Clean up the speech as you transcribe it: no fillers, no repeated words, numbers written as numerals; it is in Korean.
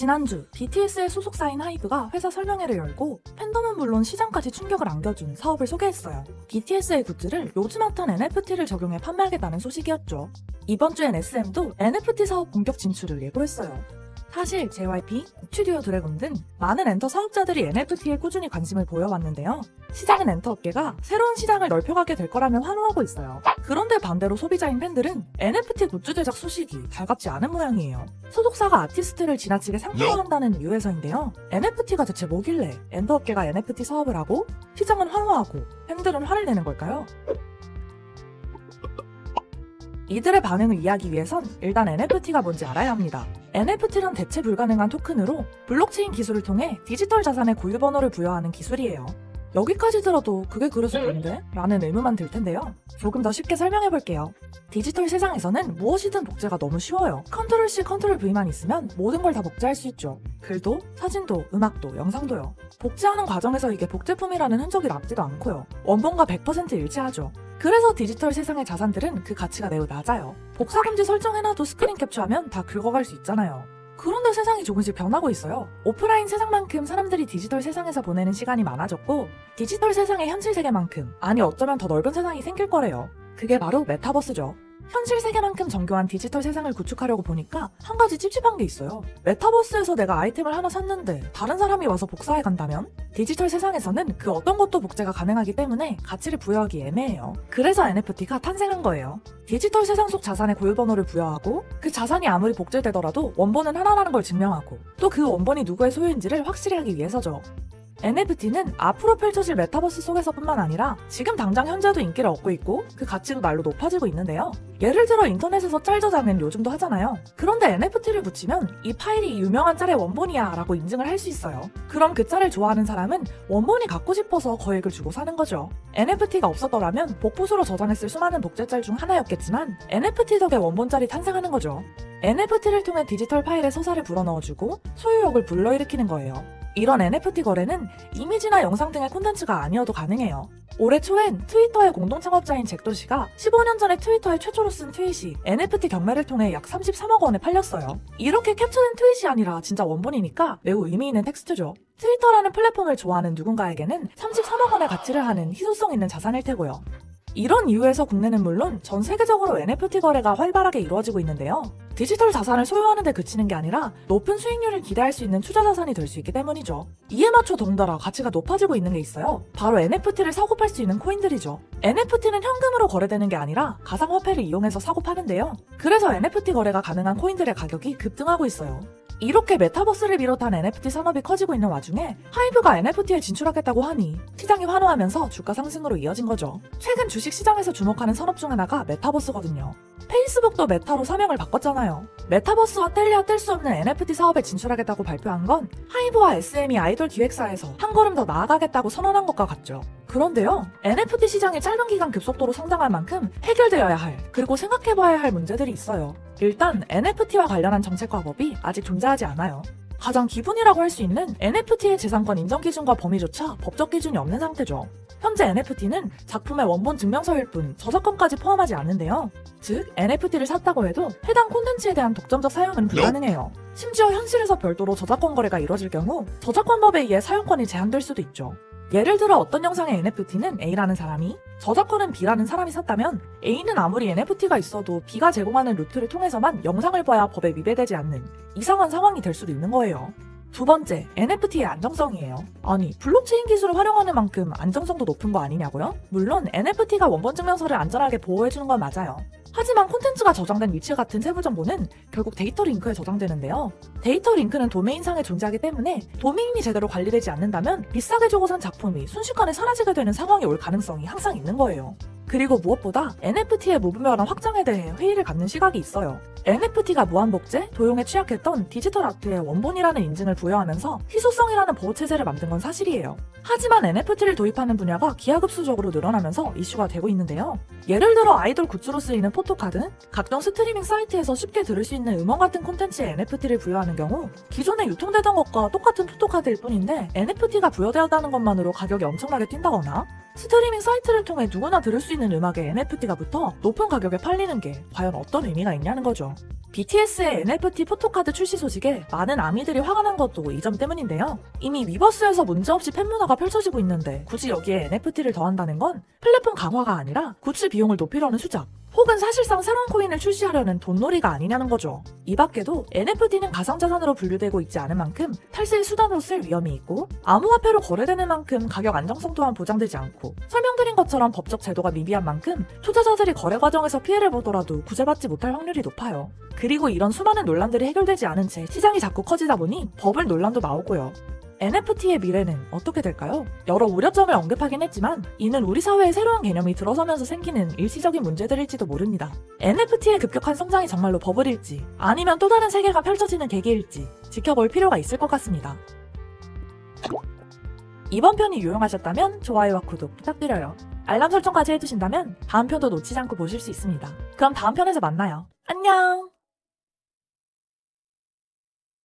지난주 BTS의 소속사인 하이브가 회사 설명회를 열고 팬덤은 물론 시장까지 충격을 안겨준 사업을 소개했어요. BTS의 굿즈를 요즘 핫한 NFT를 적용해 판매하겠다는 소식이었죠. 이번 주엔 SM도 NFT 사업 본격 진출을 예고했어요. 사실 JYP, 스튜디오 드래곤 등 많은 엔터 사업자들이 NFT에 꾸준히 관심을 보여왔는데요. 시장은 엔터 업계가 새로운 시장을 넓혀가게 될 거라면 환호하고 있어요. 그런데 반대로 소비자인 팬들은 NFT 굿즈 제작 소식이 달갑지 않은 모양이에요. 소속사가 아티스트를 지나치게 상품화한다는 이유에서인데요. NFT가 대체 뭐길래 엔터 업계가 NFT 사업을 하고 시장은 환호하고 팬들은 화를 내는 걸까요? 이들의 반응을 이해하기 위해선 일단 NFT가 뭔지 알아야 합니다. NFT란 대체 불가능한 토큰으로 블록체인 기술을 통해 디지털 자산의 고유 번호를 부여하는 기술이에요. 여기까지 들어도 그게 그래서 뭔데? 라는 의문만 들 텐데요. 조금 더 쉽게 설명해 볼게요. 디지털 세상에서는 무엇이든 복제가 너무 쉬워요. 컨트롤 C, 컨트롤 V만 있으면 모든 걸 다 복제할 수 있죠. 글도, 사진도, 음악도, 영상도요. 복제하는 과정에서 이게 복제품이라는 흔적이 남지도 않고요. 원본과 100% 일치하죠. 그래서 디지털 세상의 자산들은 그 가치가 매우 낮아요. 복사금지 설정해놔도 스크린 캡처하면 다 긁어갈 수 있잖아요. 그런데 세상이 조금씩 변하고 있어요. 오프라인 세상만큼 사람들이 디지털 세상에서 보내는 시간이 많아졌고 디지털 세상의 현실 세계만큼 아니 어쩌면 더 넓은 세상이 생길 거래요. 그게 바로 메타버스죠. 현실 세계만큼 정교한 디지털 세상을 구축하려고 보니까 한 가지 찝찝한 게 있어요. 메타버스에서 내가 아이템을 하나 샀는데 다른 사람이 와서 복사해 간다면? 디지털 세상에서는 그 어떤 것도 복제가 가능하기 때문에 가치를 부여하기 애매해요. 그래서 NFT가 탄생한 거예요. 디지털 세상 속 자산의 고유번호를 부여하고 그 자산이 아무리 복제되더라도 원본은 하나라는 걸 증명하고 또 그 원본이 누구의 소유인지를 확실히 하기 위해서죠. NFT는 앞으로 펼쳐질 메타버스 속에서뿐만 아니라 지금 당장 현재도 인기를 얻고 있고 그 가치도 날로 높아지고 있는데요. 예를 들어 인터넷에서 짤 저장은 요즘도 하잖아요. 그런데 NFT를 붙이면 이 파일이 유명한 짤의 원본이야 라고 인증을 할 수 있어요. 그럼 그 짤을 좋아하는 사람은 원본이 갖고 싶어서 거액을 주고 사는 거죠. NFT가 없었더라면 복붙으로 저장했을 수많은 복제 짤 중 하나였겠지만 NFT 덕에 원본 짤이 탄생하는 거죠. NFT를 통해 디지털 파일에 서사를 불어넣어주고 소유욕을 불러일으키는 거예요. 이런 NFT 거래는 이미지나 영상 등의 콘텐츠가 아니어도 가능해요. 올해 초엔 트위터의 공동 창업자인 잭도시가 15년 전에 트위터에 최초로 쓴 트윗이 NFT 경매를 통해 약 33억 원에 팔렸어요. 이렇게 캡처된 트윗이 아니라 진짜 원본이니까 매우 의미 있는 텍스트죠. 트위터라는 플랫폼을 좋아하는 누군가에게는 33억 원의 가치를 하는 희소성 있는 자산일 테고요. 이런 이유에서 국내는 물론 전 세계적으로 NFT 거래가 활발하게 이루어지고 있는데요. 디지털 자산을 소유하는 데 그치는 게 아니라 높은 수익률을 기대할 수 있는 투자 자산이 될 수 있기 때문이죠. 이에 맞춰 덩달아 가치가 높아지고 있는 게 있어요. 바로 NFT를 사고 팔 수 있는 코인들이죠. NFT는 현금으로 거래되는 게 아니라 가상화폐를 이용해서 사고 파는데요. 그래서 NFT 거래가 가능한 코인들의 가격이 급등하고 있어요. 이렇게 메타버스를 비롯한 NFT 산업이 커지고 있는 와중에 하이브가 NFT에 진출하겠다고 하니 시장이 환호하면서 주가 상승으로 이어진 거죠. 최근 주식시장에서 주목하는 산업 중 하나가 메타버스거든요. 페이스북도 메타로 사명을 바꿨잖아요. 메타버스와 뗄래야 뗄 수 없는 NFT 사업에 진출하겠다고 발표한 건 하이브와 SM이 아이돌 기획사에서 한 걸음 더 나아가겠다고 선언한 것과 같죠. 그런데요, NFT 시장이 짧은 기간 급속도로 성장할 만큼 해결되어야 할, 그리고 생각해봐야 할 문제들이 있어요. 일단 NFT와 관련한 정책과 법이 아직 존재하지 않아요. 가장 기본이라고 할 수 있는 NFT의 재산권 인정 기준과 범위조차 법적 기준이 없는 상태죠. 현재 NFT는 작품의 원본 증명서일 뿐 저작권까지 포함하지 않는데요. 즉, NFT를 샀다고 해도 해당 콘텐츠에 대한 독점적 사용은 불가능해요. 심지어 현실에서 별도로 저작권 거래가 이뤄질 경우 저작권법에 의해 사용권이 제한될 수도 있죠. 예를 들어 어떤 영상의 NFT는 A라는 사람이, 저작권은 B라는 사람이 샀다면 A는 아무리 NFT가 있어도 B가 제공하는 루트를 통해서만 영상을 봐야 법에 위배되지 않는 이상한 상황이 될 수도 있는 거예요. 두 번째, NFT의 안정성이에요. 아니, 블록체인 기술을 활용하는 만큼 안정성도 높은 거 아니냐고요? 물론 NFT가 원본 증명서를 안전하게 보호해주는 건 맞아요. 하지만 콘텐츠가 저장된 위치 같은 세부 정보는 결국 데이터 링크에 저장되는데요. 데이터 링크는 도메인상에 존재하기 때문에 도메인이 제대로 관리되지 않는다면 비싸게 주고 산 작품이 순식간에 사라지게 되는 상황이 올 가능성이 항상 있는 거예요. 그리고 무엇보다 NFT의 무분별한 확장에 대해 회의를 갖는 시각이 있어요. NFT가 무한복제, 도용에 취약했던 디지털 아트의 원본이라는 인증을 부여하면서 희소성이라는 보호체제를 만든 건 사실이에요. 하지만 NFT를 도입하는 분야가 기하급수적으로 늘어나면서 이슈가 되고 있는데요. 예를 들어 아이돌 굿즈로 쓰이는 포토카드, 각종 스트리밍 사이트에서 쉽게 들을 수 있는 음원 같은 콘텐츠에 NFT를 부여하는 경우 기존에 유통되던 것과 똑같은 포토카드일 뿐인데 NFT가 부여되었다는 것만으로 가격이 엄청나게 뛴다거나 스트리밍 사이트를 통해 누구나 들을 수 있는 음악에 NFT가 붙어 높은 가격에 팔리는 게 과연 어떤 의미가 있냐는 거죠. BTS의 NFT 포토카드 출시 소식에 많은 아미들이 화가 난 것도 이 점 때문인데요. 이미 위버스에서 문제없이 팬문화가 펼쳐지고 있는데 굳이 여기에 NFT를 더한다는 건 플랫폼 강화가 아니라 굿즈 비용을 높이려는 수작, 혹은 사실상 새로운 코인을 출시하려는 돈놀이가 아니냐는 거죠. 이 밖에도 NFT는 가상자산으로 분류되고 있지 않은 만큼 탈세의 수단으로 쓸 위험이 있고, 암호화폐로 거래되는 만큼 가격 안정성 또한 보장되지 않고, 설명드린 것처럼 법적 제도가 미비한 만큼 투자자들이 거래 과정에서 피해를 보더라도 구제받지 못할 확률이 높아요. 그리고 이런 수많은 논란들이 해결되지 않은 채 시장이 자꾸 커지다 보니 버블 논란도 나오고요. NFT의 미래는 어떻게 될까요? 여러 우려점을 언급하긴 했지만 이는 우리 사회에 새로운 개념이 들어서면서 생기는 일시적인 문제들일지도 모릅니다. NFT의 급격한 성장이 정말로 버블일지 아니면 또 다른 세계가 펼쳐지는 계기일지 지켜볼 필요가 있을 것 같습니다. 이번 편이 유용하셨다면 좋아요와 구독 부탁드려요. 알람 설정까지 해두신다면 다음 편도 놓치지 않고 보실 수 있습니다. 그럼 다음 편에서 만나요. 안녕!